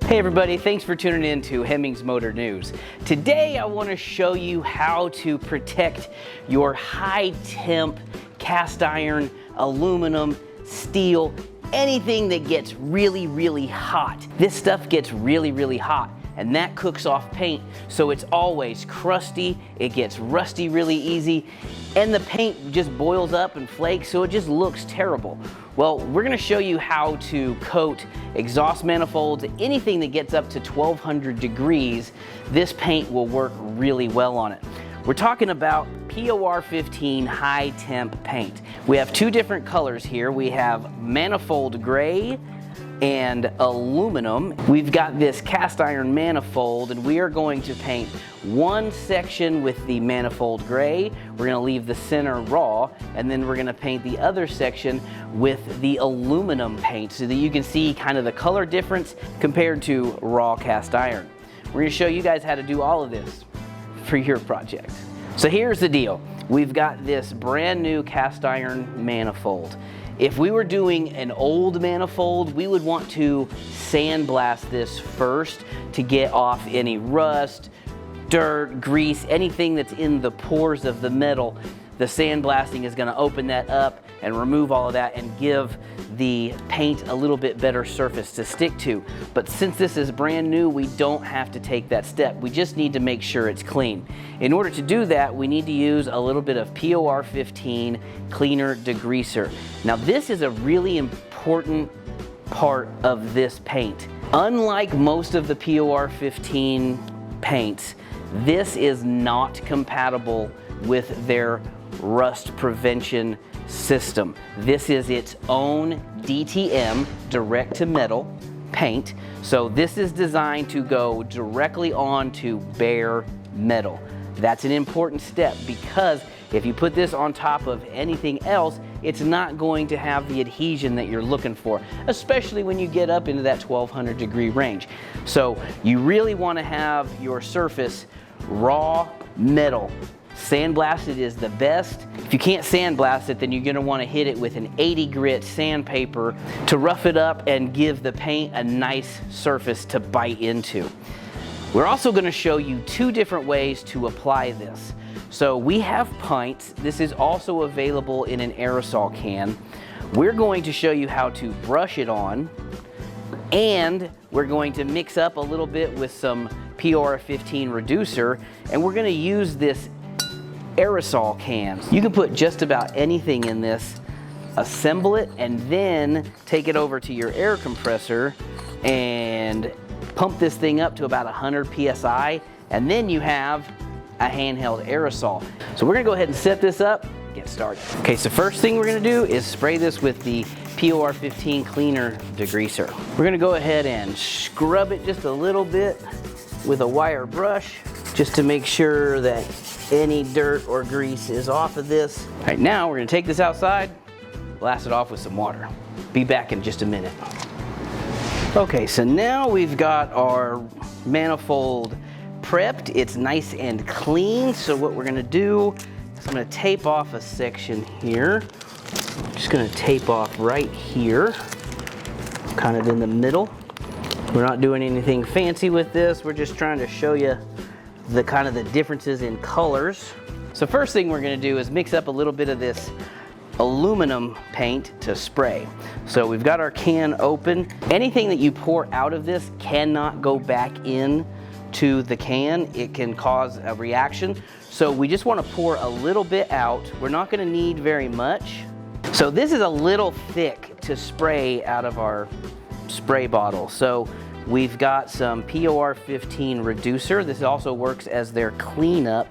Hey everybody, thanks for tuning in to Hemmings Motor News. Today I want to show you how to protect your high temp cast iron, aluminum, steel, anything that gets really hot. This stuff gets really hot and that cooks off paint, so it's always crusty, it gets rusty really easy, and the paint just boils up and flakes, so it just looks terrible. Well, we're gonna show you how to coat exhaust manifolds, anything that gets up to 1200 degrees. This paint will work really well on it. We're talking about POR-15 High Temp paint. We have two different colors here. We have manifold gray and aluminum. We've got this cast iron manifold, and we are going to paint one section with the manifold gray. We're gonna leave the center raw, and then we're gonna paint the other section with the aluminum paint so that you can see kind of the color difference compared to raw cast iron. We're gonna show you guys how to do all of this for your project. So here's the deal. We've got this brand new cast iron manifold. If we were doing an old manifold, we would want to sandblast this first to get off any rust, dirt, grease, anything that's in the pores of the metal. The sandblasting is going to open that up and remove all of that and give the paint a little bit better surface to stick to. But since this is brand new, we don't have to take that step. We just need to make sure it's clean. In order to do that, we need to use a little bit of POR-15 cleaner degreaser. Now this is a really important part of this paint. Unlike most of the POR-15 paints, this is not compatible with their rust prevention system. This is its own DTM, direct to metal paint. So this is designed to go directly onto bare metal. That's an important step, because if you put this on top of anything else, it's not going to have the adhesion that you're looking for, especially when you get up into that 1200 degree range. So you really want to have your surface raw metal. Sandblasted is the best. If you can't sandblast it, then you're gonna wanna hit it with an 80 grit sandpaper to rough it up and give the paint a nice surface to bite into. We're also gonna show you two different ways to apply this. So we have pints. This is also available in an aerosol can. We're going to show you how to brush it on, and we're going to mix up a little bit with some POR-15 reducer, and we're gonna use this aerosol cans. You can put just about anything in this, assemble it, and then take it over to your air compressor and pump this thing up to about 100 PSI, and then you have a handheld aerosol. So we're gonna go ahead and set this up, get started. Okay, so first thing we're gonna do is spray this with the POR-15 cleaner degreaser. We're gonna go ahead and scrub it just a little bit with a wire brush, just to make sure that any dirt or grease is off of this. All right, now we're gonna take this outside, blast it off with some water. Be back in just a minute. Okay, so now we've got our manifold prepped. It's nice and clean. So what we're gonna do is I'm gonna tape off a section here. I'm just gonna tape off right here, kind of in the middle. We're not doing anything fancy with this. We're just trying to show you the kind of the differences in colors. So first thing we're gonna do is mix up a little bit of this aluminum paint to spray. So we've got our can open. Anything that you pour out of this cannot go back in to the can. It can cause a reaction. So we just wanna pour a little bit out. We're not gonna need very much. So this is a little thick to spray out of our spray bottle. So we've got some POR-15 reducer. This also works as their cleanup.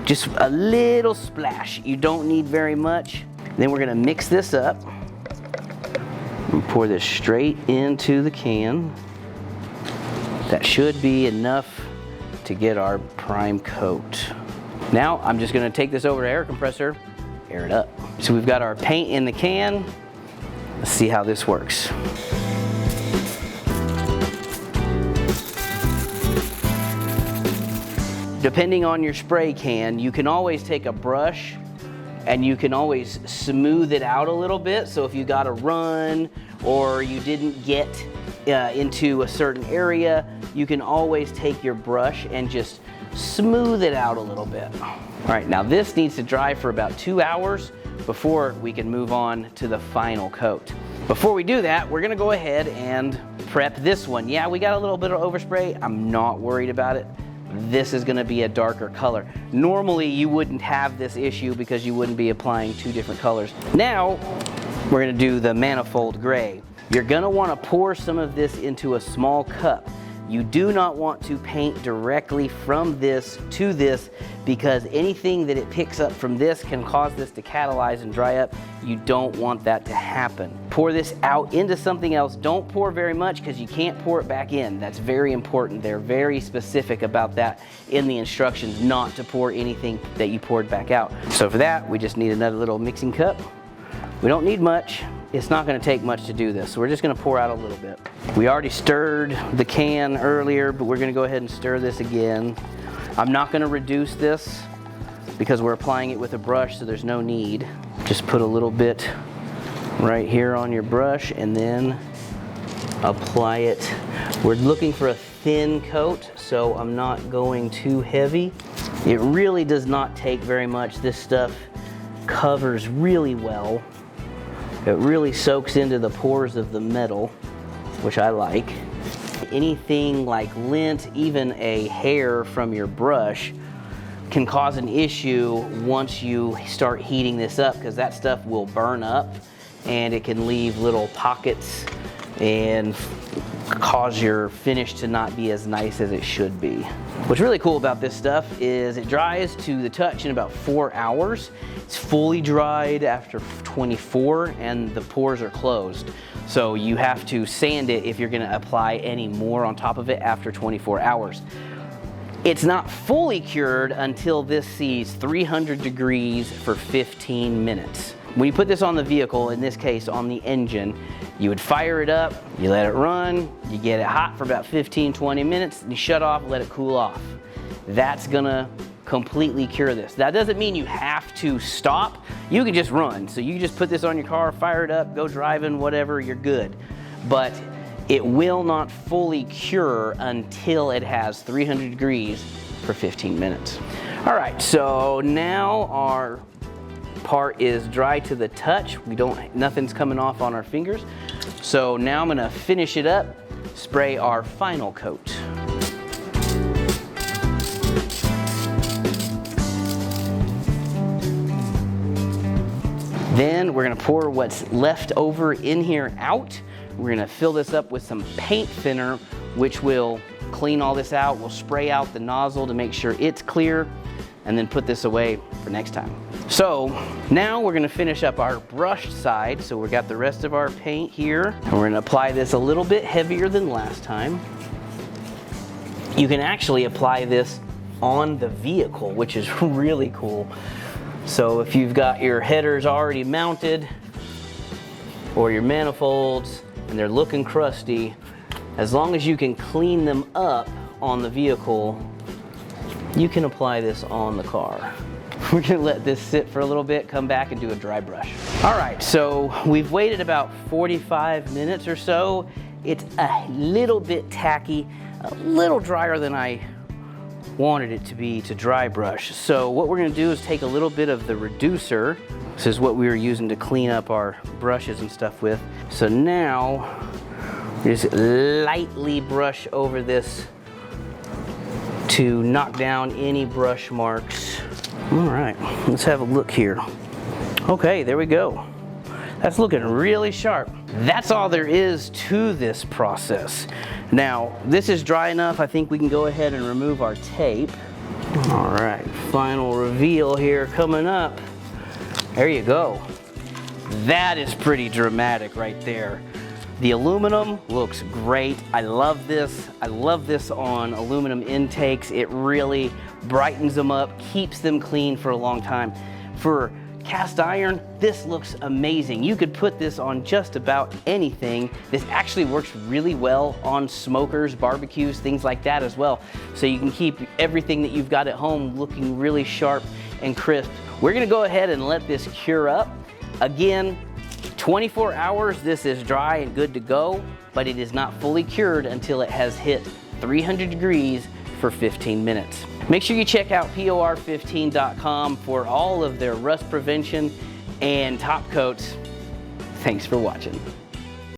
Just a little splash. You don't need very much. Then we're gonna mix this up and pour this straight into the can. That should be enough to get our prime coat. Now I'm just gonna take this over to air compressor, air it up. So we've got our paint in the can. Let's see how this works. Depending on your spray can, you can always take a brush and you can always smooth it out a little bit. So if you got a run or you didn't get into a certain area, you can always take your brush and just smooth it out a little bit. All right, now this needs to dry for about 2 hours before we can move on to the final coat. Before we do that, we're gonna go ahead and prep this one. Yeah, we got a little bit of overspray. I'm not worried about it. This is gonna be a darker color. Normally you wouldn't have this issue because you wouldn't be applying 2 different colors. Now, we're gonna do the manifold gray. You're gonna wanna pour some of this into a small cup. You do not want to paint directly from this to this because anything that it picks up from this can cause this to catalyze and dry up. You don't want that to happen. Pour this out into something else. Don't pour very much because you can't pour it back in. That's very important. They're very specific about that in the instructions, not to pour anything that you poured back out. So for that, we just need another little mixing cup. We don't need much. It's not going to take much to do this, so we're just going to pour out a little bit. We already stirred the can earlier, but we're going to go ahead and stir this again. I'm not going to reduce this because we're applying it with a brush, so there's no need. Just put a little bit right here on your brush and then apply it. We're looking for a thin coat, so I'm not going too heavy. It really does not take very much. This stuff covers really well. It really soaks into the pores of the metal, which I like. Anything like lint, even a hair from your brush, can cause an issue once you start heating this up because that stuff will burn up and it can leave little pockets and cause your finish to not be as nice as it should be. What's really cool about this stuff is it dries to the touch in about 4 hours. It's fully dried after 24 and the pores are closed. So you have to sand it if you're gonna apply any more on top of it after 24 hours. It's not fully cured until this sees 300 degrees for 15 minutes. When you put this on the vehicle, in this case on the engine, you would fire it up, you let it run, you get it hot for about 15-20 minutes, and you shut off, let it cool off. That's gonna completely cure this. That doesn't mean you have to stop. You can just run. So you just put this on your car, fire it up, go driving, whatever, you're good. But it will not fully cure until it has 300 degrees for 15 minutes. All right, so now our part is dry to the touch. Nothing's coming off on our fingers. So now I'm gonna finish it up, spray our final coat. Then we're gonna pour what's left over in here out. We're gonna fill this up with some paint thinner, which will clean all this out. We'll spray out the nozzle to make sure it's clear, and then put this away for next time. So now we're gonna finish up our brushed side. So we've got the rest of our paint here, and we're gonna apply this a little bit heavier than last time. You can actually apply this on the vehicle, which is really cool. So if you've got your headers already mounted or your manifolds and they're looking crusty, as long as you can clean them up on the vehicle, you can apply this on the car. We're gonna let this sit for a little bit, come back and do a dry brush. All right, so we've waited about 45 minutes or so. It's a little bit tacky, a little drier than I wanted it to be to dry brush. So what we're gonna do is take a little bit of the reducer. This is what we were using to clean up our brushes and stuff with. So now, just lightly brush over this to knock down any brush marks. All right, let's have a look here. Okay, there we go. That's looking really sharp. That's all there is to this process. Now, this is dry enough. I think we can go ahead and remove our tape. All right, final reveal here coming up. There you go. That is pretty dramatic right there. The aluminum looks great. I love this. I love this on aluminum intakes. It really brightens them up, keeps them clean for a long time. For cast iron, this looks amazing. You could put this on just about anything. This actually works really well on smokers, barbecues, things like that as well. So you can keep everything that you've got at home looking really sharp and crisp. We're gonna go ahead and let this cure up. Again, 24 hours, this is dry and good to go, but it is not fully cured until it has hit 300 degrees for 15 minutes. Make sure you check out POR-15.com for all of their rust prevention and top coats. Thanks for watching.